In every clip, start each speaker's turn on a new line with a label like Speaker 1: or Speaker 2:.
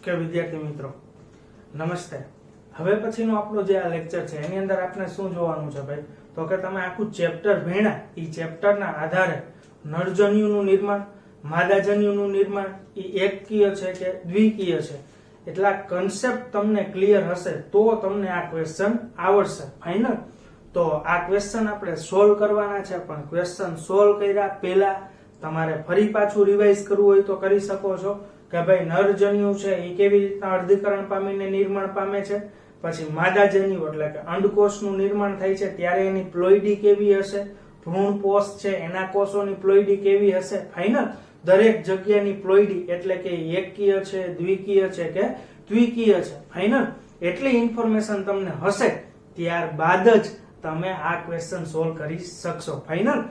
Speaker 1: કે વિદ્યાર્થી મિત્રો નમસ્તે। હવે પછીનો આપણો જે આ લેક્ચર છે એની અંદર આપણે શું જોવાનું છે ભાઈ, તો કે તમે આખું ચેપ્ટર ભણ્યા, એ ચેપ્ટરના આધારે નરજન્યુનું નિર્માણ, માદાજન્યુનું નિર્માણ એ એકકીય છે કે દ્વિકીય છે, એટલા કન્સેપ્ટ તમને ક્લિયર હશે તો તમને આ ક્વેશ્ચન આવડશે। ફાઇનલ। તો આ ક્વેશ્ચન આપણે સોલ્વ કરવાના છે, પણ ક્વેશ્ચન સોલ્વ કર્યા પહેલા તમારે ફરી પાછું રિવાઇઝ કરવું હોય તો કરી શકો છો કે ભાઈ નરજન્યુ છે એ કેવી રીતના અર્ધીકરણ પામીને નિર્માણ પામે છે, પછી માદાજન્યુ એટલે કે અંડકોષનું નિર્માણ થાય છે ત્યારે એની પ્લોઇડી કેવી હશે, ભ્રૂણ કોષ છે એના કોષોની પ્લોઇડી કેવી હશે। ફાઇનલ। દરેક જગ્યાની પ્લોઇડી એટલે કે એકકીય છે, દ્વિકીય છે કે દ્વિકીય છે। ફાઇનલ। એટલી ઇન્ફોર્મેશન તમને હશે ત્યારબાદ જ તમે આ ક્વેશ્ચન સોલ્વ કરી શકશો। ફાઇનલ।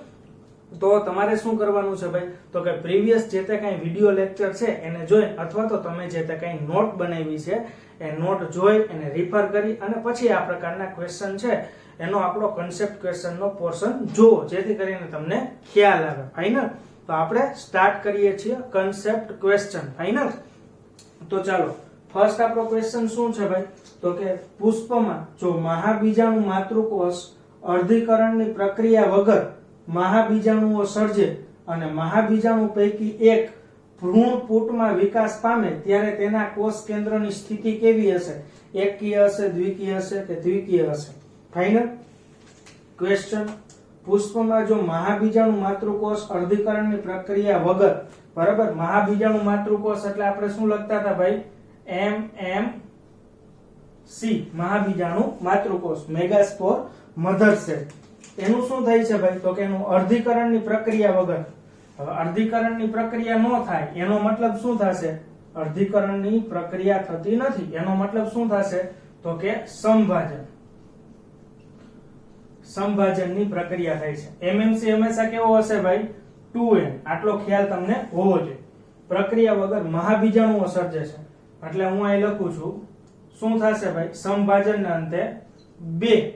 Speaker 1: તો તમારે શું કરવાનું છે ભાઈ, તો કે પ્રીવિયસ જે તે કઈ વિડિયો લેક્ચર છે એને જોઈ અથવા તો તમે જે તે કઈ નોટ બનાવી છે એ નોટ જોઈ એને રિફર કરી અને પછી આ પ્રકારના ક્વેશ્ચન છે એનો આપણો કન્સેપ્ટ ક્વેશ્ચનનો પોર્શન જુઓ, જેથી કરીને તમને ખ્યાલ આવે। ફાઇનલ। તો આપણે સ્ટાર્ટ કરીએ છીએ કન્સેપ્ટ ક્વેશ્ચન। ફાઇનલ। તો ચાલો ફર્સ્ટ આપણો ક્વેશ્ચન શું છે ભાઈ, તો કે પુષ્પમાં જો મહાબીજાણુ માતૃકોષ અર્ધીકરણની પ્રક્રિયા વગર મહાબીજાણુઓ સર્જે અને મહાબીજાણુ પૈકી એક ભ્રૂણ પુટમાં વિકાસ પામે ત્યારે તેના કોષ કેન્દ્રની સ્થિતિ કેવી હશે, એકકીય હશે, દ્વિકીય હશે કે દ્વિકીય હશે। ફાઇનલ। ક્વેશ્ચન, પુષ્પમાં જો મહાબીજાણુ માતૃકોષ અર્ધીકરણની પ્રક્રિયા વગર, બરાબર, મહાબીજાણુ માતૃકોષ એટલે આપણે શું લખતા હતા ભાઈ, MMC, મહાબીજાણુ માતૃકોષ, મેગાસ્પોર મધર સેલ, એનું શું થાય છે ભાઈ, તો કે એનું અર્ધીકરણની પ્રક્રિયા વગર, હવે અર્ધીકરણની પ્રક્રિયા ન થાય એનો મતલબ શું થશે, અર્ધીકરણની પ્રક્રિયા થતી નથી એનો મતલબ શું થશે, તો કે સંભાજનની પ્રક્રિયા થાય છે। MMC હંમેશા કેવો હશે ભાઈ, 2n, આટલો ખ્યાલ તમને હોવો જોઈએ। પ્રક્રિયા વગર મહાબીજાણુઓ સર્જે છે એટલે હું અહીં લખું છું શું થશે ભાઈ, સંભાજનના અંતે 2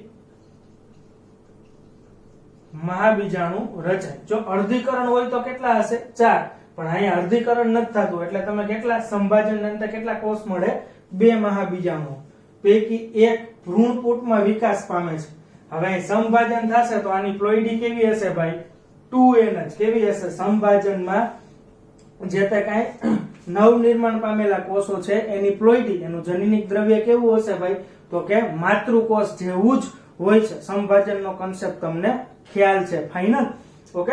Speaker 1: મહાબીજાણુ રચાય। જો અર્ધીકરણ હોય તો કેટલા હશે, 4, પણ અહીંયા અર્ધીકરણ નથી થતું એટલે તમે કેટલા, સંભાજન અંતે કેટલા કોષ મળે, 2 મહાબીજાણુ પૈકી એક ભ્રૂણ પુટમાં વિકાસ પામે છે। હવે અહીં સંભાજન થશે તો આની પ્લોઇડી કેવી હશે ભાઈ, 2n જ કેવી હશે, સંભાજનમાં જે તે કઈ નવ નિર્માણ પામેલા કોષો છે એની પ્લોઇડી, એનું જનીનિક દ્રવ્ય કેવું હશે ભાઈ, તો કે માતૃકોષ જેવું જ હોય છે। સંભાજનનો કન્સેપ્ટ તમને ખ્યાલ છે। ફાઇનલ। ઓકે।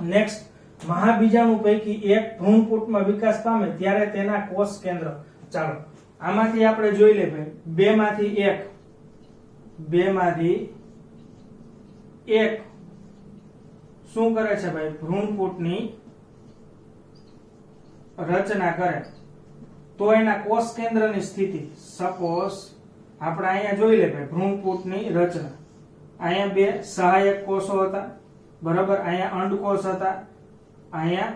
Speaker 1: નેક્સ્ટ, મહાબીજાણુ પૈકી એક ભ્રૂણ પુટમાં વિકાસ પામે ત્યારે તેના કોષ કેન્દ્ર, ચાલો આમાંથી આપણે જોઈ લે ભાઈ, બે માંથી એક શું કરે છે ભાઈ, ભ્રૂણ પુટની રચના કરે તો એના કોષ કેન્દ્રની સ્થિતિ, સપોઝ આપણે અહીંયા જોઈ લે ભાઈ, ભ્રૂણ પુટની રચના, અહીંયા 2 સહાયક કોષો હતા, બરાબર, અહીંયા અંડકોષ હતા, અહીંયા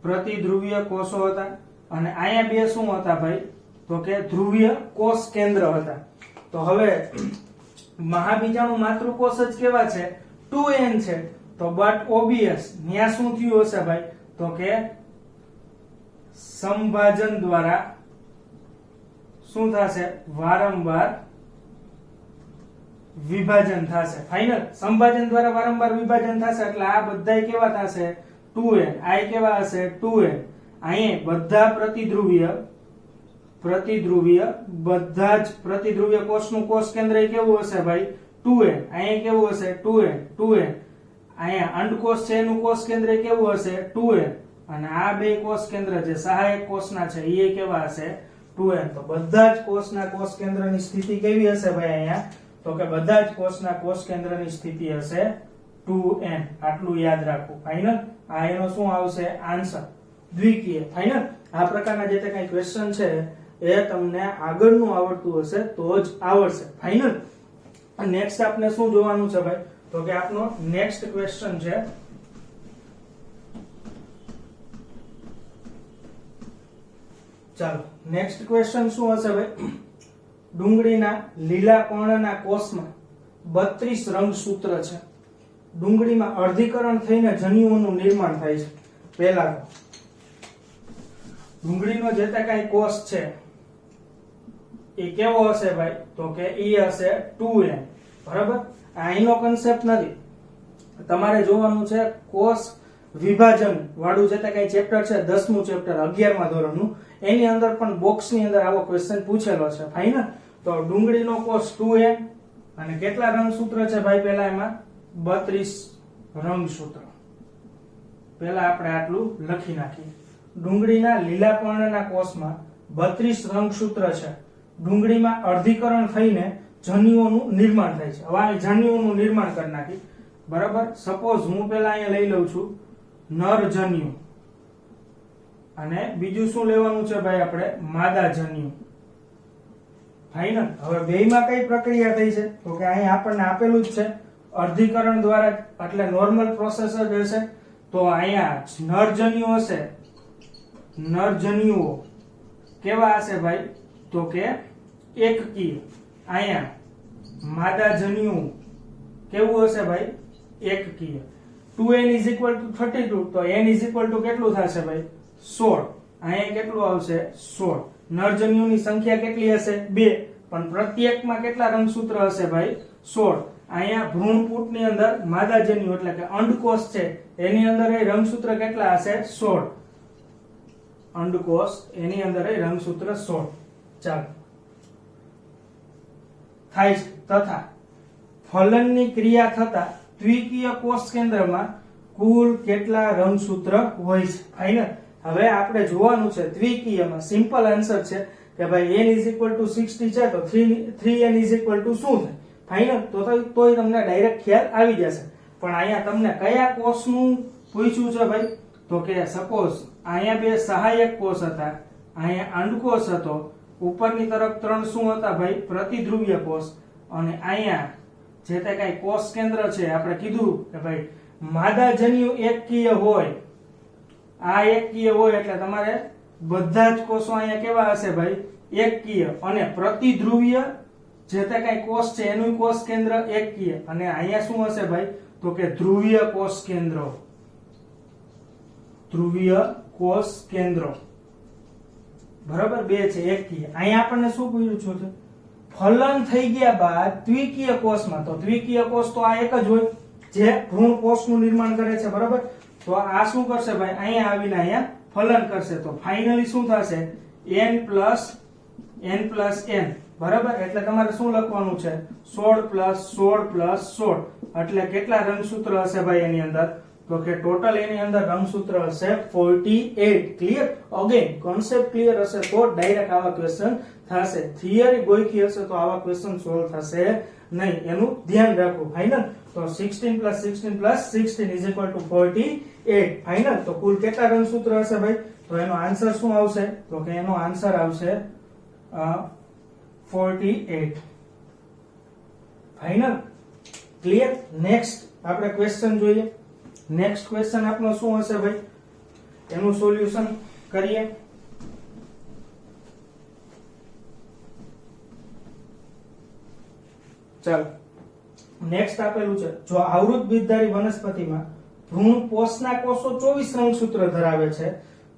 Speaker 1: પ્રતિધ્રુવીય કોષો હતા અને અહીંયા 2 શું હતા ભાઈ, તો કે ધ્રુવીય કોષ કેન્દ્ર હતા। તો હવે મહાબીજાણુ માતૃકોષ જ કેવા છે, 2n છે, તો બટ ઓબિયસ ન્યા શું થયું હશે ભાઈ, તો કે સંભાજન દ્વારા શું થશે, વારંવાર વિભાજન થશે। ફાઇનલ। સંભાજન દ્વારા વારંવાર વિભાજન થશે એટલે આ બધા કેવા થશે, 2n, આ કેવા હશે, 2n, અહીંયા બધા પ્રતિધ્રુવીય બધા જ પ્રતિધ્રુવીય કોષનું કોષ કેન્દ્ર કેવું હશે ભાઈ, 2n, અહીંયા કેવું હશે, 2n, અહીંયા અંડકોષ છે એનું કોષ કેન્દ્ર કેવું હશે, 2n, અને આ બે કોષ કેન્દ્ર જે સહાયક કોષના છે એ કેવા હશે, 2n। તો બધા જ કોષના કોષ કેન્દ્રની સ્થિતિ કેવી હશે ભાઈ અહીંયા, તો કે બધા જ કોષના કોષ કેન્દ્રની સ્થિતિ હશે 2n, આટલું યાદ રાખવું। ફાઇનલ। આ એનો શું આવશે, આન્સર, દ્વિકીય। ફાઇનલ। આ પ્રકારના જે કઈ ક્વેશ્ચન છે એ તમને આગળનું આવડતું હશે તો જ આવડશે। ફાઇનલ। નેક્સ્ટ આપણે શું જોવાનું છે ભાઈ, તો કે આપનો નેક્સ્ટ ક્વેશ્ચન છે, ચાલો નેક્સ્ટ ક્વેશ્ચન શું હશે ભાઈ, ડુંગળીના લીલા પર્ણના કોષમાં 32 રંગસૂત્ર છે। ડુંગળીમાં અર્ધીકરણ થઈને જન્યુઓનું નિર્માણ થાય છે। પહેલા ડુંગળીનો જે તે કઈ કોષ છે એ કેવો હશે ભાઈ? તો કે ઈ હશે 2n. બરાબર? આ અહીંનો કન્સેપ્ટ નથી, તમારે જોવાનું છે કોષ વિભાજન વાળું જે તે કઈ ચેપ્ટર છે 10મું ચેપ્ટર 11મા ધોરણનું, એની અંદર પણ બોક્સની અંદર આવો ક્વેશ્ચન પૂછેલો છે. ફાઇનલ. તો ડુંગળીનો કોષ 2n અને કેટલા રંગસૂત્ર છે ભાઈ? પેલા એમાં 32 રંગસૂત્ર. પેલા આપણે આટલું લખી નાખીએ. ડુંગળીના લીલા પર્ણના કોષમાં 32 રંગસૂત્ર છે. ડુંગળીમાં અર્ધીકરણ થઈને જન્યુઓનું નિર્માણ થાય છે. હવે આ જન્યુઓનું નિર્માણ કરી નાખી. બરાબર? સપોઝ હું પેલા અહીંયા લઈ લઉં છું નર જન્યુ અને બીજું શું લેવાનું છે ભાઈ આપણે? માદા જન્યુ. ફાઇનલ. હવે બેયમાં કઈ પ્રક્રિયા થઈ છે? તો કે અહીંયા આપણને આપેલું જ છે અર્ધીકરણ દ્વારા, એટલે નોર્મલ પ્રોસેસ જ હશે. તો અહીંયા નરજન્યુ હશે, નરજન્યુઓ કેવા હશે ભાઈ? તો કે એકકીય. અહીંયા માદા જન્યુ કેવું હશે ભાઈ? એકકીય. 2n is equal to 32, તો n is equal to કેટલું થશે ભાઈ? 16. અહીંયા કેટલું આવશે? 16. નરજન્યુની સંખ્યા કેટલી હશે? 2, પણ પ્રત્યેકમાં કેટલા રંગસૂત્ર હશે ભાઈ? 16. અહીંયા ભ્રૂણપૂટની અંદર માદા જન્યુ એટલે કે અંડકોષ છે, એની અંદર એ રંગસૂત્ર કેટલા હશે? 16. અંડકોષ એની અંદર એ રંગસૂત્ર 16. ચાલો. થાય છે. તથા ફલનની ક્રિયા થતા દ્વિકીય કોષ કેન્દ્રમાં કુલ કેટલા રંગસૂત્ર હોય છે? ફાઇનલ. હવે આપણે જોવાનું છે દ્વિકીયમાં સિમ્પલ આન્સર છે કે ભાઈ n is equal to 60 છે તો 3n is equal to શું થાય? ફાઇનલ. તોય તમને ડાયરેક્ટ ખ્યાલ આવી જશે. પણ અહીંયા તમને કયા કોષનું પૂછ્યું છે ભાઈ? તો કે સપોઝ અહીંયા બે સહાયક કોષ હતા, અહીંયા અંડકોષ હતો, ઉપરની તરફ 3 શું હતા ભાઈ? પ્રતિધ્રુવીય કોષ. અને અહીંયા જે તે કઈ કોષ કેન્દ્ર છે આપણે કીધું કે ભાઈ માદા જન્યુ એકકીય હોય, આ એકકીય હોય એટલે તમારે બધા જ કોષો અહીંયા કેવા હશે ભાઈ? એકકીય. અને પ્રતિધ્રુવીય જે તે કઈ કોષ છે એનું કોષ કેન્દ્ર એકકીય. અને અહીંયા શું હશે ભાઈ? તો કે ધ્રુવીય કોષ કેન્દ્રો. ધ્રુવીય કોષ કેન્દ્રો. બરાબર? બે છે એકકીય. અહીંયા આપણને શું પૂછ્યું છે? ફલન થઈ ગયા બાદ દ્વિકીય કોષમાં, તો દ્વિકીય કોષ તો આ એક જ હોય જે ભ્રૂણ કોષનું નિર્માણ કરે છે. બરાબર? તો આ શું કરશે ભાઈ? અહીંયા આવીને અહીંયા ફલન કરશે. તો ફાઇનલી શું થશે? n plus n. બરાબર? એટલે તમારે શું લખવાનું છે? 16 plus 16 plus 16. એટલે કેટલા રંગસૂત્ર હશે ભાઈ એની અંદર? તો કે ટોટલ એની અંદર રંગસૂત્ર હશે 48. ક્લિયર? અગેન કોન્સેપ્ટ ક્લિયર હશે તો ડાયરેક્ટ આવા ક્વેશ્ચન થશે. થિયરી ગોઈકી હશે તો આવા ક્વેશ્ચન સોલ્વ થશે નહીં, એનું ધ્યાન રાખવું. ફાઇનલ. તો 16 plus 16 plus 16 is equal to 48. Final. તો કુલ કેટલા રંગસૂત્ર હશે ભાઈ? તો એનો આન્સર શું આવશે? તો કે એનો આન્સર આવશે 48. ફાઇનલ. ક્લિયર? નેક્સ્ટ આપણે ક્વેશ્ચન જોઈએ. નેક્સ્ટ ક્વેશ્ચન આપણો શું હશે ભાઈ? એનું સોલ્યુશન કરીએ. ચાલો. નેક્સ્ટ આપેલું છે જો આવૃત બીજધારી વનસ્પતિમાં ભ્રૂણ કોષના કોષો 24 રંગસૂત્ર ધરાવે છે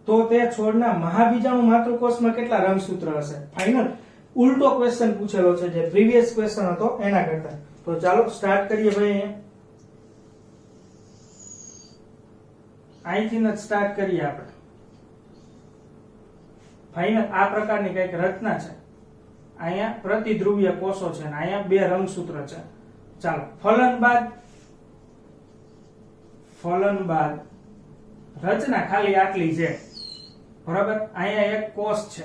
Speaker 1: તો તે છોડના મહાબીજાણુ માતૃકોષમાં કેટલા રંગસૂત્ર હશે? ફાઇનલ. ઉલટો ક્વેશ્ચન પૂછેલો છે જે પ્રીવિયસ ક્વેશ્ચન હતો એના કરતા. તો ચાલો સ્ટાર્ટ કરીએ ભાઈ. અહીંથી જ સ્ટાર્ટ કરીએ આપણે. ફાઇનલ. આ પ્રકારની કઈક રચના છે. અહીંયા પ્રતિધ્રુવીય કોષો છે અને અહીંયા બે રંગસૂત્ર છે. ચાલો. ફલન બાદ રચના ખાલી આટલી છે. બરાબર? અહીંયા એક કોષ છે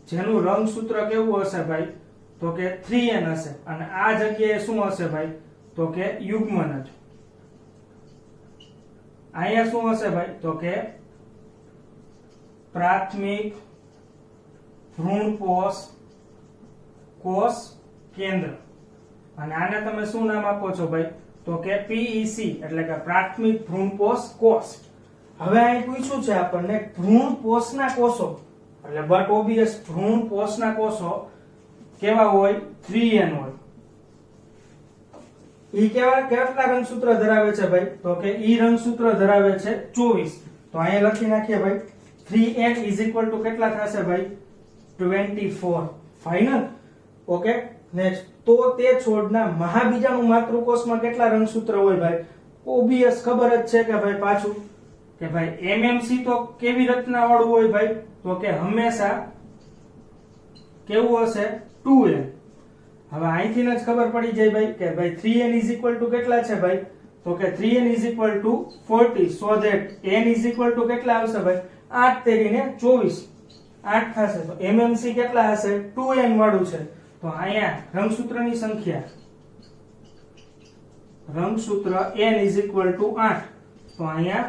Speaker 1: જેનું રંગસૂત્ર કેવું હશે ભાઈ? તો કે 3n હશે. અને આ જગ્યાએ શું હશે ભાઈ? તો કે યુગ્મન જ. અહીંયા શું હશે ભાઈ? તો કે પ્રાથમિક ભ્રૂણ કોષ કેન્દ્ર. અને આને તમે શું નામ આપો છો ભાઈ? તો કે PEC એટલે કે પ્રાથમિક ભ્રૂણપોષ કોષ. હવે અહીં પૂછ્યું છે આપણને ભ્રૂણપોષના કોષો એટલે બટ ઓબિયસ ભ્રૂણપોષના કોષો કેવા હોય? 3n હોય. ઈ કેટલા રંગસૂત્ર ધરાવે છે ભાઈ? તો કે ઈ રંગસૂત્ર ધરાવે છે 24. તો અહીંયા લખી નાખીએ ભાઈ 3n ઇઝ ઇક્વલ ટુ કેટલા થશે ભાઈ 24 ફાઇનલ ઓકે નેક્સ્ટ તો તે છોડના મહાબીજાણુ માતૃકોષમાં કેટલા રંગસૂત્ર હોય ભાઈ ઓબિયસ ખબર જ છે કે ભાઈ પાછું કે ભાઈ એમએમસી તો કેવી રચના વાળું હોય ભાઈ તો કે હંમેશા કેવું હશે 2n હવે અહીંથી જ ખબર પડી જાય ભાઈ કે ભાઈ 3n ઇઝ ઇક્વલ ટુ કેટલા છે ભાઈ તો કે 3n is equal to 40 so that n is equal to કેટલા આવશે ભાઈ 8 તેરીને 24 8 થશે તો એમએમસી કેટલા હશે 2n વાળું છે તો અહીંયા રંગસૂત્રની સંખ્યા રંગસૂત્ર n ઇઝ ઇક્વલ ટુ 8 તો અહીંયા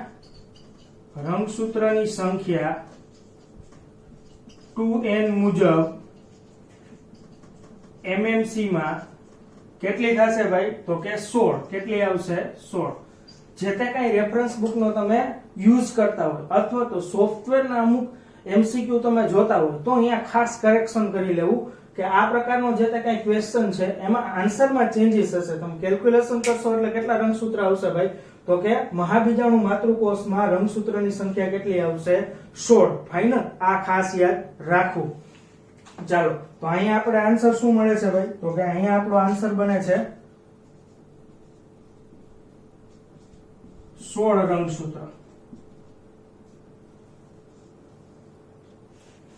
Speaker 1: રંગસૂત્રની સંખ્યા 2n મુજબ એમએમસી માં કેટલી થશે ભાઈ તો કે 16 કેટલી આવશે 16 જે તે કઈ રેફરન્સ બુક નો તમે યુઝ કરતા હોય અથવા તો સોફ્ટવેર ના અમુક એમસીક્યુ તમે જોતા હોય તો અહીંયા ખાસ કરેક્શન કરી લેવું કે આ પ્રકારનો જે તે કઈ ક્વેશ્ચન છે એમાં આન્સરમાં ચેન્જીસ હશે તમે કેલ્ક્યુલેશન કરશો એટલે કેટલા રંગસૂત્ર આવશે ભાઈ તો કે મહાબીજાણુ માતૃકોષમાં રંગસૂત્રની સંખ્યા કેટલી આવશે 16 ફાઇનલ આ ખાસ યાદ રાખવું ચાલો તો અહીંયા આપણે આન્સર શું મળે છે ભાઈ તો કે અહીંયા આપણો આન્સર બને છે 16 રંગસૂત્ર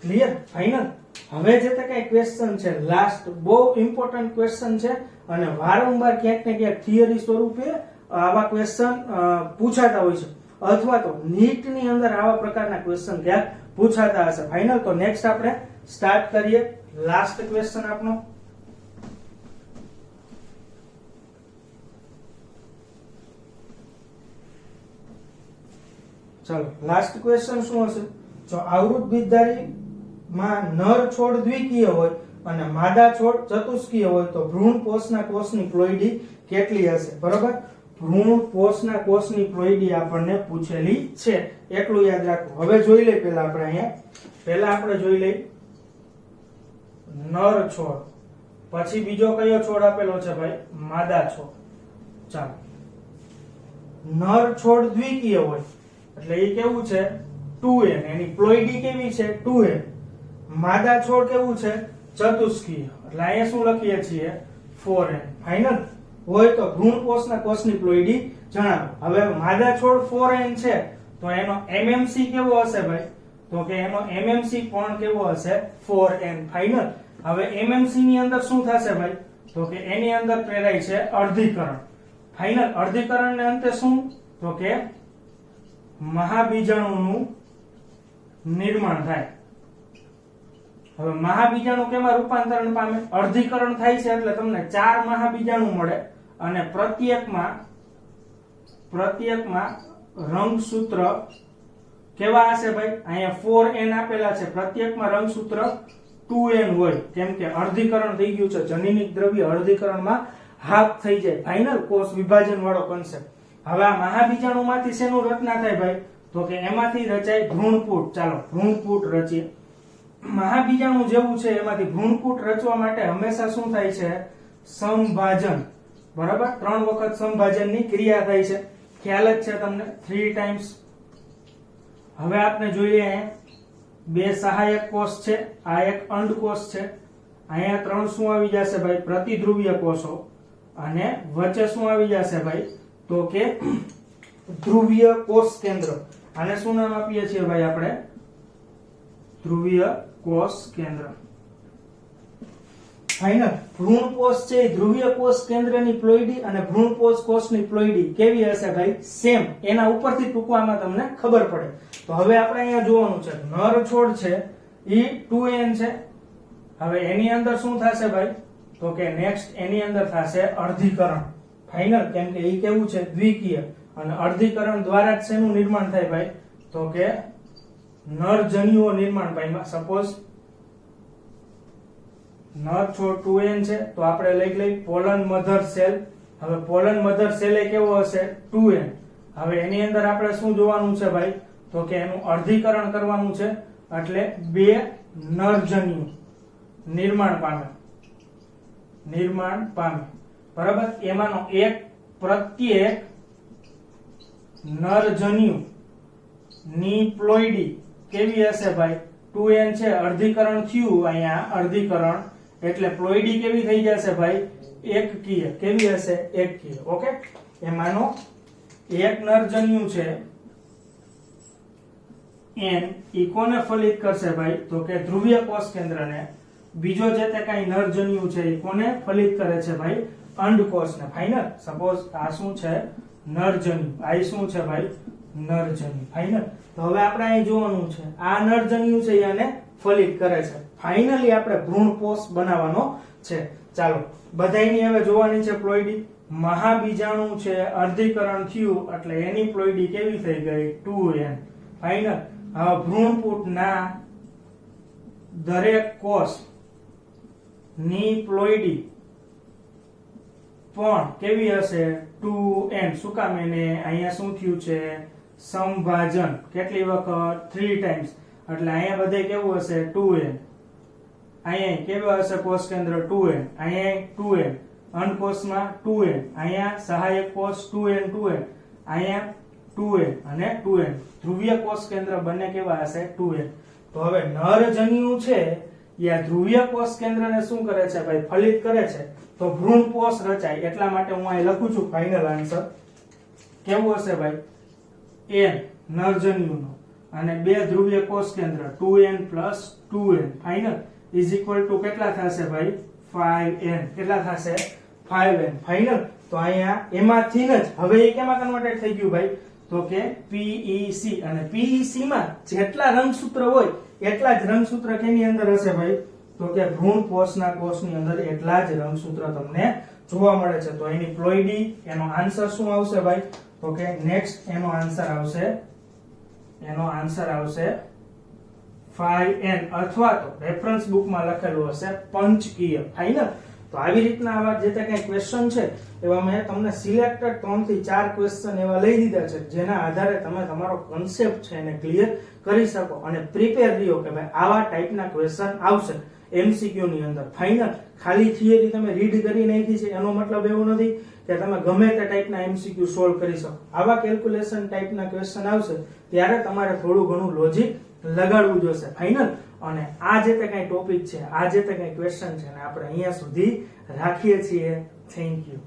Speaker 1: ક્લિયર ફાઇનલ હવે જે તે કઈ ક્વેશ્ચન છે લાસ્ટ બહુ ઇમ્પોર્ટન્ટ ક્વેશ્ચન છે અને વારંવાર ક્યાંક ને ક્યાંક થિયરી સ્વરૂપે આવા ક્વેશ્ચન પૂછાતા હોય છે અથવા તો નીટ ની અંદર આવા પ્રકારના ક્વેશ્ચન ક્યાંક પૂછાતા હશે ફાઇનલ તો નેક્સ્ટ આપણે સ્ટાર્ટ કરીએ લાસ્ટ ક્વેશ્ચન આપનો ચાલો લાસ્ટ ક્વેશ્ચન શું હશે જો આવૃત બીજધારી માં નર છોડ દ્વિકીય હોય અને માદા છોડ ચતુષ્કીય હોય તો ભ્રૂણ કોષના કોષની પ્લોઈડી કેટલી હશે બરોબર ભ્રૂણ કોષના કોષની પ્લોઈડી આપણને પૂછેલી છે એટલું યાદ રાખો હવે જોઈ લઈએ પહેલા આપણે જોઈ લઈએ નર છોડ પછી બીજો કયો છોડ આપેલો છે ભાઈ માદા છોડ ચાલો નર છોડ દ્વિકીય હોય એટલે એ કેવું છે 2n એની પ્લોઈડી કેવી છે 2n માદા છોડ કેવું છે ચતુષ્કીય એટલે અહીંયા શું લખીએ છીએ 4n ફાઇનલ હોય તો ભ્રૂણ કોષના કોષની પ્લોઈડી જણાવો હવે માદા છોડ 4n છે તો એનો એમએમસી કેવો હશે ભાઈ તો કે એનો એમએમસી પણ કેવો હશે 4n ફાઇનલ હવે એમએમસી ની અંદર શું થશે ભાઈ તો કે એની અંદર પ્રેરાય છે અર્ધીકરણ ફાઇનલ અર્ધીકરણ ને અંતે શું તો કે મહાબીજાણુનું નિર્માણ થાય હવે મહાબીજાણુ કેમાં રૂપાંતરણ પામે અર્ધીકરણ થાય છે એટલે તમને 4 મહાબીજાણુ મળે અને પ્રત્યેકમાં રંગસૂત્ર કેવા હશે ભાઈ અહીંયા 4n આપેલા છે પ્રત્યેકમાં રંગસૂત્ર 2n હોય કેમ કે અર્ધીકરણ થઈ ગયું છે જનીનિક દ્રવ્ય અર્ધીકરણમાં હાફ થઈ જાય ફાઇનલ કોષ વિભાજન વાળો કન્સેપ્ટ હવે આ મહાબીજાણુમાંથી શેનું રચના થાય ભાઈ તો કે એમાંથી રચાય ભ્રૂણપૂટ ચાલો ભ્રૂણપૂટ રચીએ મહાબીજાણુ જેવું છે એમાંથી ભ્રૂણપૂટ રચવા માટે હંમેશા શું થાય છે સંભાજન બરાબર 3 વખત સંભાજનની ક્રિયા થાય છે ખ્યાલ જ છે તમને 3 ટાઈમ્સ હવે આપણે જોઈએ બે સહાયક કોષ છે આ એક અંડકોષ છે અહીંયા 3 શું આવી જશે ભાઈ પ્રતિધ્રુવીય કોષો અને વચ્ચે શું આવી જશે ભાઈ તો કે ધ્રુવીય કોષ કેન્દ્ર આને શું નામ આપીએ છીએ ભાઈ આપણે ધ્રુવીય કોષ કેન્દ્ર ફાઇનલ ભ્રૂણ કોષ છે ધ્રુવીય કોષ કેન્દ્રની પ્લોઈડી અને ભ્રૂણ કોષની પ્લોઈડી કેવી હશે ભાઈ સેમ એના ઉપરથી ટૂંકવામાં તમને ખબર પડે તો હવે આપણે અહીંયા જોવાનું છે નર છોડ છે એ 2n છે હવે એની અંદર શું થશે ભાઈ તો કે નેક્સ્ટ એની અંદર થશે અર્ધીકરણ ફાઇનલ કેમ કે એ કેવું છે દ્વિકીય અને અર્ધીકરણ દ્વારા જ શેનું નિર્માણ થાય ભાઈ તો કે નરજન્યુઓ નિર્માણ પામ્યા સપોઝ નર છોડ 2n છે તો આપણે લઈ પોલન મધર સેલ હવે પોલન મધર સેલ એ કેવો હશે 2n હવે એની અંદર આપણે શું જોવાનું છે ભાઈ તો કે એનું અર્ધીકરણ કરવાનું છે એટલે બે નરજન્યુ નિર્માણ પામે બરાબર એમાંનો એક પ્રત્યેક નરજન્યુ ની પ્લોઈડી કેવી હશે ભાઈ 2n છે અર્ધીકરણ થયું અહીંયા અર્ધીકરણ એટલે પ્લોઈડી કેવી થઈ જશે ભાઈ એકકીય કેવી હશે એકકીય ઓકે એમાંનો એક નરજન્યુ છે n ઈ કોને ફલિત કરશે ભાઈ તો કે ધ્રુવીય કોષ કેન્દ્રને બીજો જે તે કઈ નરજન્યુ છે ઈ કોને ફલિત કરે છે ભાઈ અંડકોષને ફાઇનલ સપોઝ આ શું છે નરજન્યુ આ શું છે ભાઈ નરજન્યુ ફાઇનલ તો હવે આપણે અહીં જોવાનું છે આ નરજન્યુ છે એને ફલિત કરે છે ફાઇનલી આપણે ભ્રૂણકોષ બનાવવાનો છે ચાલો બધાયની હવે જોવાની છે પ્લોઈડી મહાબીજાણુ છે અર્ધીકરણ થયું એટલે એની પ્લોઈડી કેવી થઈ ગઈ 2n ફાઇનલ હવે ભ્રૂણપુટના દરેક કોષ ની પ્લોઈડી પણ કેવી હશે 2n શું કામ એને અહીંયા શું થયું છે સંભાજન કેટલી વખત 3 ટાઈમ્સ એટલે અહીંયા બધે કેવું હશે 2n અહીંયા કેવું હશે કોષ કેન્દ્ર 2n અહીંયા 2n અંડકોષમાં 2n અહીંયા સહાયક કોષ 2n અહીંયા 2n અને 2n ધ્રુવીય કોષ કેન્દ્ર બંને કેવા હશે 2n તો હવે નરજન્યુ છે યા ધ્રુવીય કોષ કેન્દ્રને શું કરે છે ભાઈ ફલિત કરે છે તો ભ્રૂણકોષ રચાય એટલા માટે હું અહીં લખું છું ફાઇનલ આન્સર કેવું હશે ભાઈ n નરજન્યુનો અને બે ધ્રુવીય કોષ કેન્દ્ર 2n + 2n final is equal to કેટલા થશે ભાઈ 5n કેટલા થશે 5n ફાઇનલ તો અહીંયા એમાંથી જ હવે એ કેમાં કન્વર્ટેડ થઈ ગયું ભાઈ તો કે PEC અને PEC માં જેટલા રંગસૂત્ર હોય એટલા જ રંગસૂત્ર કેની અંદર હશે ભાઈ તો કે ભ્રૂણકોષના કોષની અંદર એટલા જ રંગસૂત્ર તમને જોવા મળે છે તો એની પ્લોઈડી એનો આન્સર શું આવશે ભાઈ તો કે નેક્સ્ટ એનો આન્સર આવશે 5n અથવા તો રેફરન્સ બુકમાં લખેલું હશે પંચકીય ફાઇનલ તો આવી રીતના આવા જે કઈ ક્વેશ્ચન છે એવા મેં તમને સિલેક્ટેડ 3 થી 4 ક્વેશ્ચન એવા લઈ દીધા છે જેના આધારે તમે તમારો કન્સેપ્ટ છે એને ક્લિયર કરી શકો અને પ્રિપેર રહ્યો કે ભાઈ આવા ટાઈપના ક્વેશ્ચન આવશે એમસીક્યુ ની અંદર ફાઇનલ ખાલી થિયરી તમે રીડ કરી નાખી છે એનો મતલબ એવો નથી કે તમે ગમે તે ટાઈપના એમસીક્યુ સોલ્વ કરી શકો આવા કેલ્ક્યુલેશન ટાઈપના ક્વેશ્ચન આવશે ત્યારે તમારે થોડું ઘણું લોજિક લગાડવું જોશે ફાઇનલ અને આ જે તે કઈ ટોપિક છે આ જે તે કઈ ક્વેશ્ચન છે ને આપણે અહીંયા સુધી રાખીએ છીએ થેન્ક યુ